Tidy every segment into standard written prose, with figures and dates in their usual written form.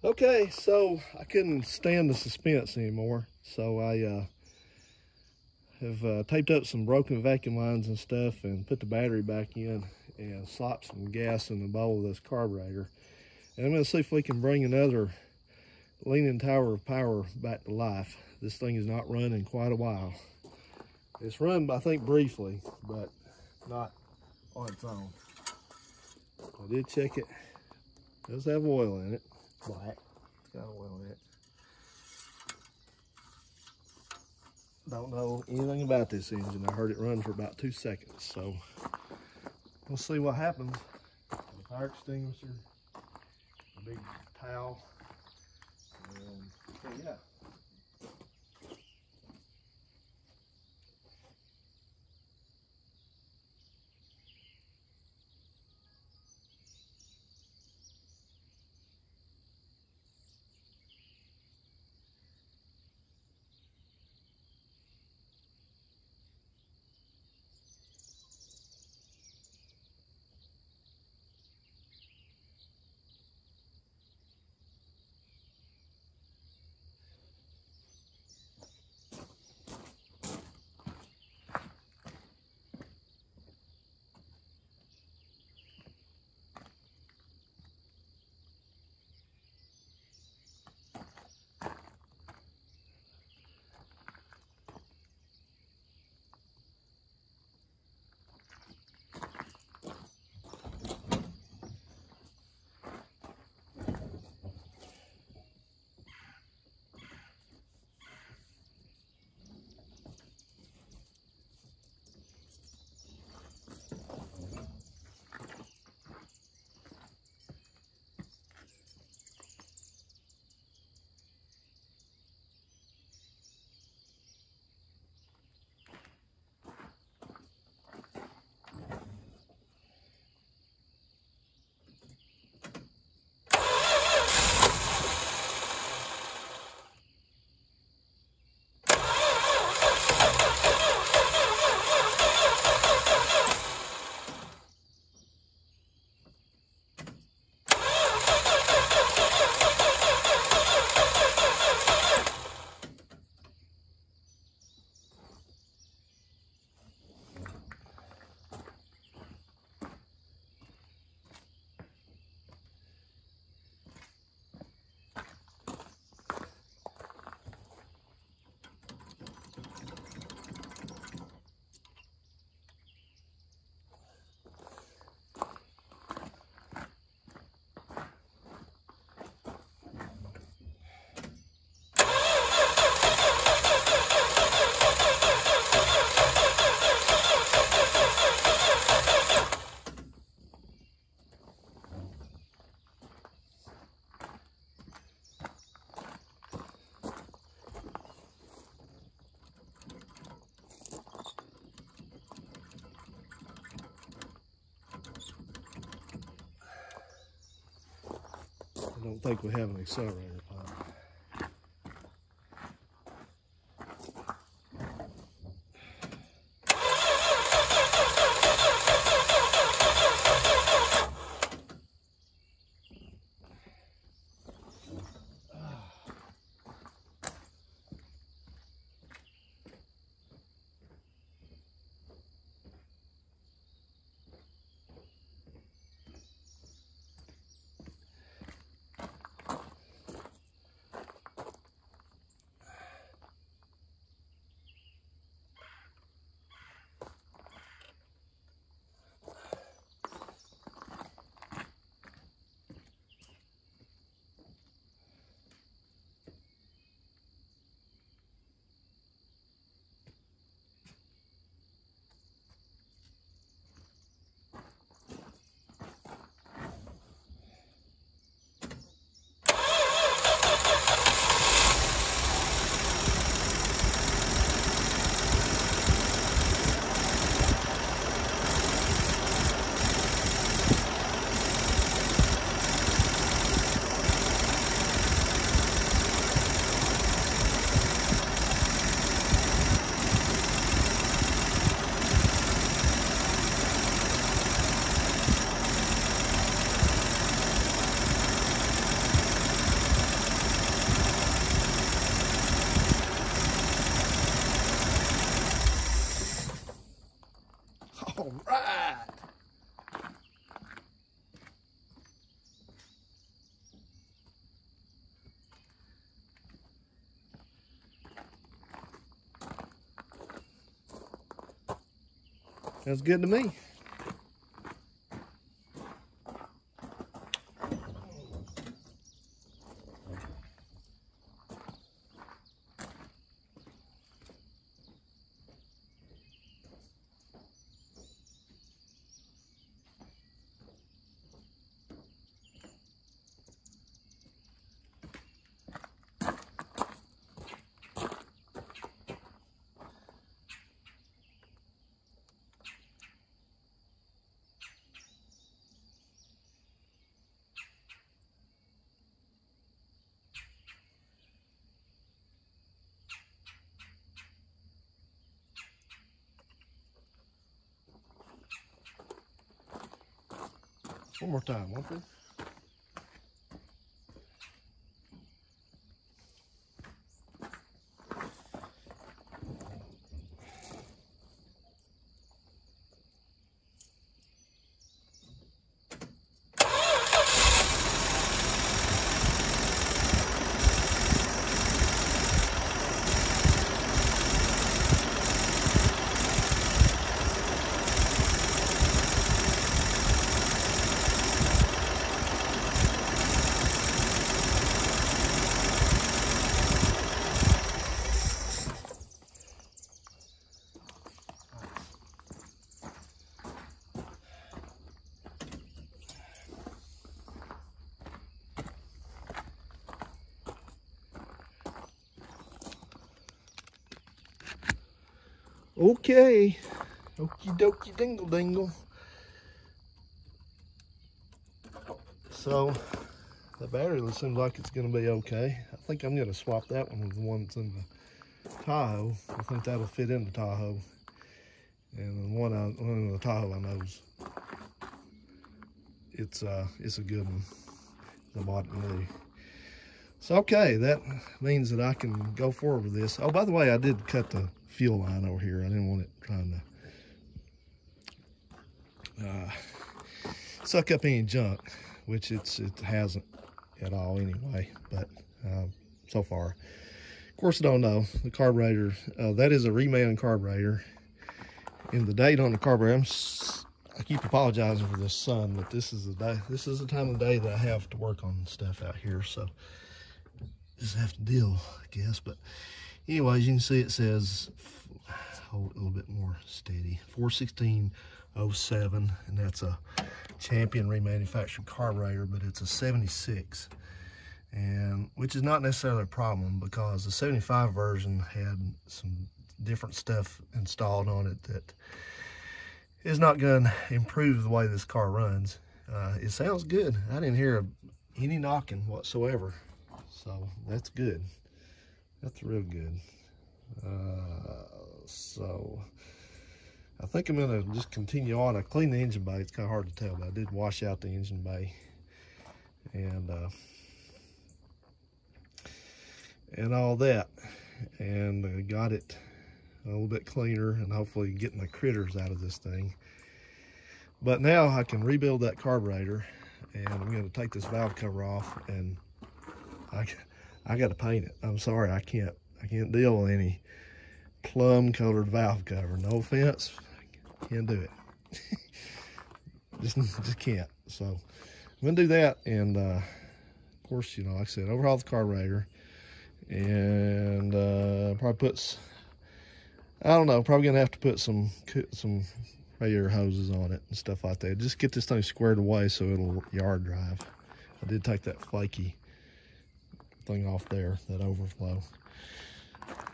Okay, so I couldn't stand the suspense anymore, so I have taped up some broken vacuum lines and stuff and put the battery back in and slopped some gas in the bowl of this carburetor. And I'm going to see if we can bring another leaning tower of power back to life. This thing is not run in quite a while. It's run, I think, briefly, but not on its own. I did check it. It does have oil in it. It's black. It's got oil in it. Don't know anything about this engine. I heard it run for about 2 seconds, so we'll see what happens. The fire extinguisher, a big towel, and so yeah. I don't think we have an accelerator pump. Sounds good to me. One more time, won't we? Okay, okie dokie dingle dingle. So the battery seems like it's going to be okay. I think I'm going to swap that one with the one that's in the Tahoe. I think that'll fit in the Tahoe. And the one in the Tahoe I know it's a good one. I bought it new. So okay, that means that I can go forward with this. Oh, by the way, I did cut the fuel line over here. I didn't want it trying to suck up any junk, which it hasn't at all anyway, but so far. Of course, I don't know. The carburetor, that is a reman carburetor. And the date on the carburetor, I keep apologizing for this sun, but this is the time of the day that I have to work on stuff out here, so just have to deal, I guess. But anyways, you can see it says, hold it a little bit more steady, 41607, and that's a Champion remanufactured carburetor, but it's a 76, and which is not necessarily a problem, because the 75 version had some different stuff installed on it that is not going to improve the way this car runs. It sounds good. I didn't hear any knocking whatsoever, so that's good. That's real good. So I think I'm gonna just continue on. I cleaned the engine bay. It's kind of hard to tell, but I did wash out the engine bay and all that, and got it a little bit cleaner, and hopefully getting the critters out of this thing. But now I can rebuild that carburetor, and I'm going to take this valve cover off, and I got to paint it. I'm sorry, I can't deal with any plum colored valve cover. No offense, can't do it. just can't. So I'm gonna do that, and of course, you know, like I said, overhaul the carburetor, and probably put, I don't know, probably gonna have to put some radiator hoses on it and stuff like that. Just get this thing squared away so it'll yard drive. I did take that flaky thing off there, that overflow.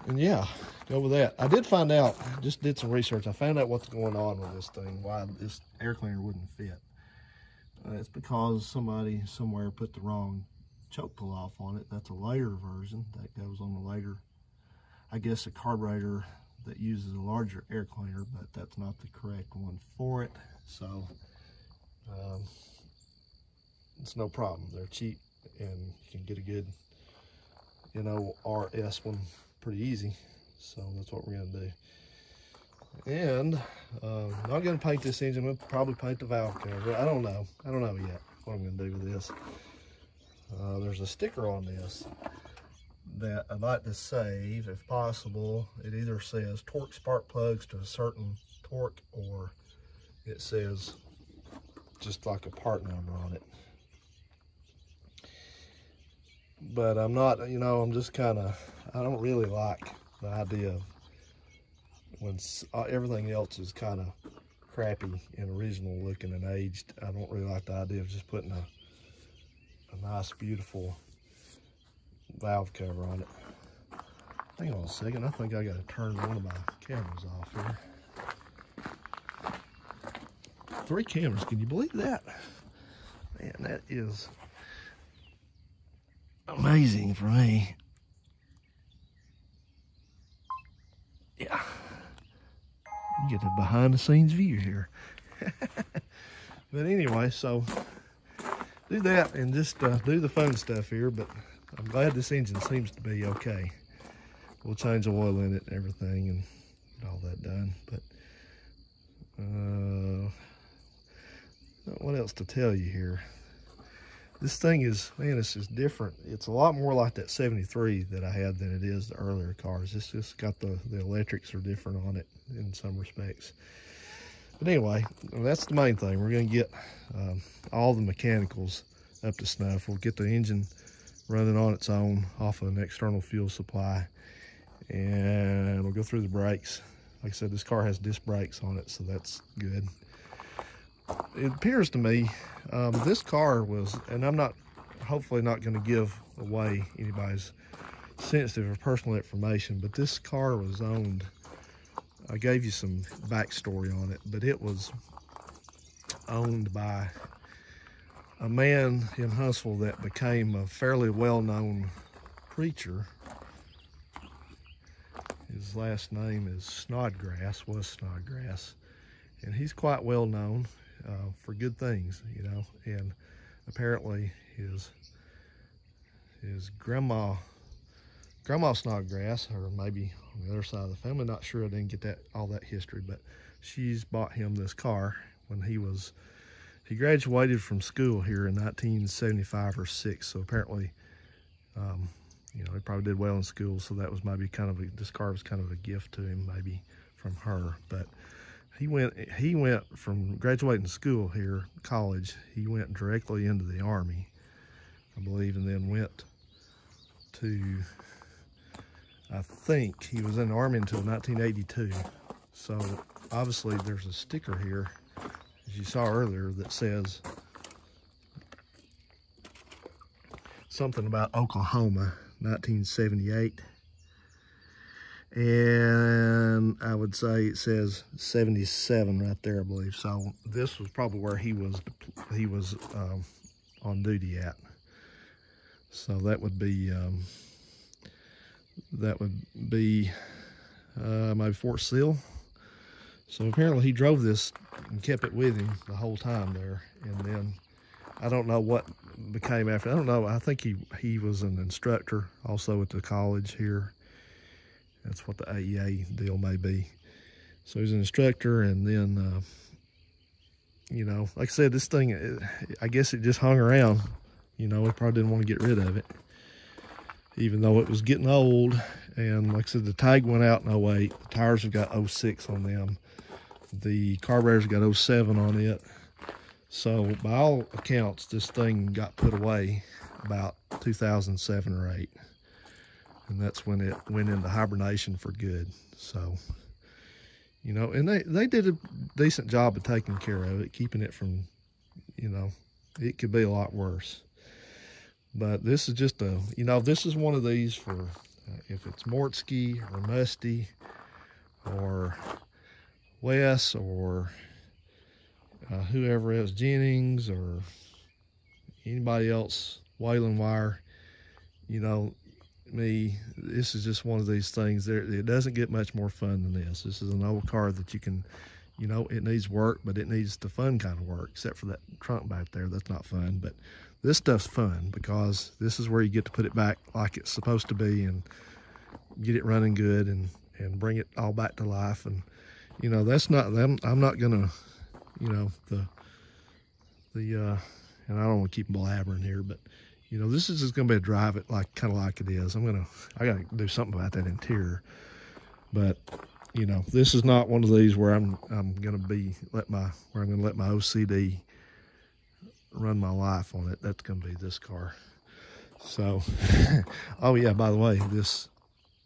And yeah, go with that. I did find out, just did some research. I found out what's going on with this thing, why this air cleaner wouldn't fit. It's because somebody somewhere put the wrong choke pull off on it. That's a later version that goes on the later, I guess, a carburetor that uses a larger air cleaner, but that's not the correct one for it. So it's no problem. They're cheap, and you can get a good NORS one pretty easy. So that's what we're gonna do. And I'm not gonna paint this engine. I'm gonna probably paint the valve cover. I don't know yet what I'm gonna do with this. There's a sticker on this that I'd like to save if possible. It either says torque spark plugs to a certain torque, or it says just like a part number on it. But I'm not, you know, I'm just kind of, I don't really like the idea of when everything else is kind of crappy and original looking and aged. I don't really like the idea of just putting a nice, beautiful valve cover on it. Hang on a second, I think I got to turn one of my cameras off here. 3 cameras, can you believe that? Man, that is amazing for me. Yeah, you get a behind the scenes view here. But anyway, so do that and just do the fun stuff here. But I'm glad this engine seems to be okay. We'll change the oil in it and everything and get all that done. But what else to tell you here? This thing is, man, it's just different. It's a lot more like that 73 that I had than it is the earlier cars. It's just got the electrics are different on it in some respects. But anyway, that's the main thing. We're going to get all the mechanicals up to snuff. We'll get the engine running on its own off of an external fuel supply. And we'll go through the brakes. Like I said, this car has disc brakes on it, so that's good. It appears to me this car was, and I'm not, hopefully not going to give away anybody's sensitive or personal information, but this car was owned, I gave you some backstory on it, but it was owned by a man in Huntsville that became a fairly well-known preacher. His last name is Snodgrass, was Snodgrass, and he's quite well known for good things, you know. And apparently his grandma Snodgrass, or maybe on the other side of the family, not sure, I didn't get all that history, but she's bought him this car when he graduated from school here in 1975 or 6. So apparently, you know, he probably did well in school, so that was maybe kind of this car was kind of a gift to him, maybe from her. But he went from graduating school here, college, he went directly into the Army, I believe, and then went to, I think he was in the Army until 1982. So obviously there's a sticker here, as you saw earlier, that says something about Oklahoma, 1978. And I would say it says 77 right there, I believe. So this was probably where he was on duty at. So that would be maybe Fort Sill. So apparently he drove this and kept it with him the whole time there. And then I don't know what became after. I don't know. I think he was an instructor also at the college here. That's what the AEA deal may be. So he's an instructor, and then, you know, like I said, this thing, I guess it just hung around. You know, he probably didn't want to get rid of it, even though it was getting old. And like I said, the tag went out in 08. The tires have got 06 on them. The carburetor's got 07 on it. So by all accounts, this thing got put away about 2007 or 8. And that's when it went into hibernation for good. So, you know, and they did a decent job of taking care of it, keeping it from, you know, it could be a lot worse. But this is just a, you know, this is one of these for if it's Mortsky or Musty or Wes or whoever else, Jennings or anybody else, Wayland Wire, you know, this is just one of these things. It doesn't get much more fun than this. This is an old car that you can, you know, it needs work, but it needs the fun kind of work, except for that trunk back there. That's not fun, but this stuff's fun because this is where you get to put it back like it's supposed to be and get it running good and bring it all back to life. And, you know, that's not them. I'm not gonna, you know, and I don't want to keep blabbering here, but you know, this is just gonna be a drive it like kind of like it is. I gotta do something about that interior. But you know, this is not one of these where I'm gonna let my OCD run my life on it. That's gonna be this car. So, oh yeah, by the way,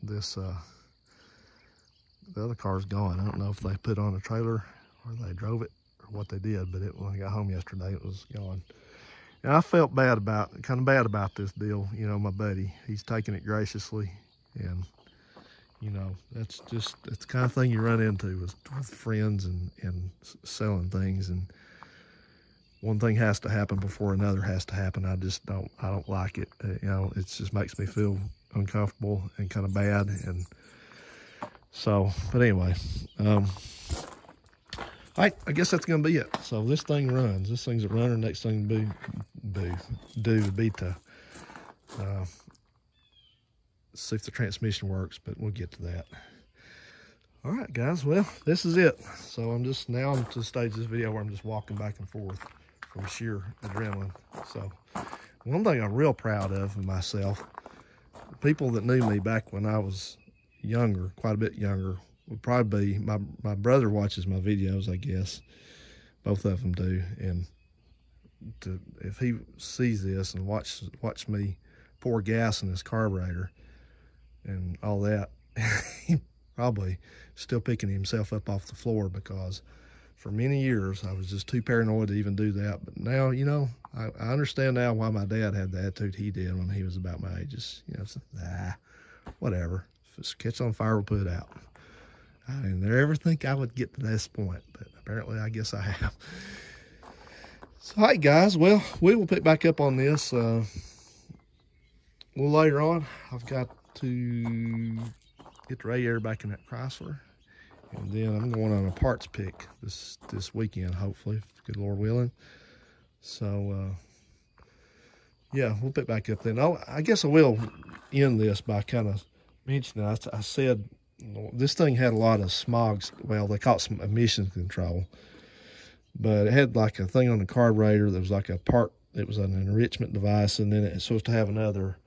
the other car's gone. I don't know if they put on a trailer or they drove it or what they did, but when I got home yesterday, it was gone. And I felt kind of bad about this deal. You know, my buddy, he's taking it graciously, and you know, that's the kind of thing you run into with friends and selling things. And one thing has to happen before another has to happen. I don't like it. You know, it just makes me feel uncomfortable and kind of bad. And so, but anyway, I guess that's gonna be it. So this thing runs. This thing's a runner. Next thing to be to see if the transmission works, but we'll get to that. All right, guys. Well, this is it. So I'm to the stage of this video where I'm just walking back and forth from sheer adrenaline. So one thing I'm real proud of myself, people that knew me back when I was younger, quite a bit younger, would probably be my brother watches my videos, I guess. Both of them do. And if he sees this and watch me pour gas in this carburetor and all that, he probably still picking himself up off the floor, because for many years I was just too paranoid to even do that. But now, you know, I understand now why my dad had the attitude he did when he was about my age. Just, you know, whatever. If it's catch on fire, we'll put it out. I didn't ever think I would get to this point, but apparently I guess I have. So, all right, guys. Well, we will pick back up on this a little later on. I've got to get the radiator back in that Chrysler, and then I'm going on a parts pick this weekend, hopefully, good Lord willing. So, yeah, we'll pick back up then. I guess I will end this by kind of mentioning, I said this thing had a lot of smog. Well, they call it some emission control, but it had like a thing on the carburetor that was like it was an enrichment device, and then it's supposed to have another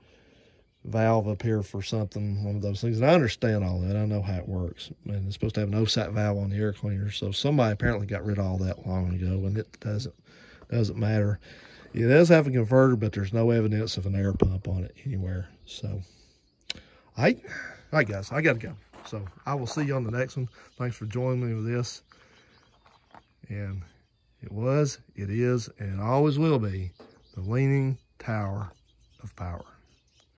valve up here for something, one of those things. And I understand all that. I know how it works. And it's supposed to have an OSAT valve on the air cleaner. So somebody apparently got rid of all that long ago, and it doesn't matter. It does have a converter, but there's no evidence of an air pump on it anywhere. So, all right, guys, I got to go. So I will see you on the next one. Thanks for joining me with this. And it is, and always will be the leaning tower of power.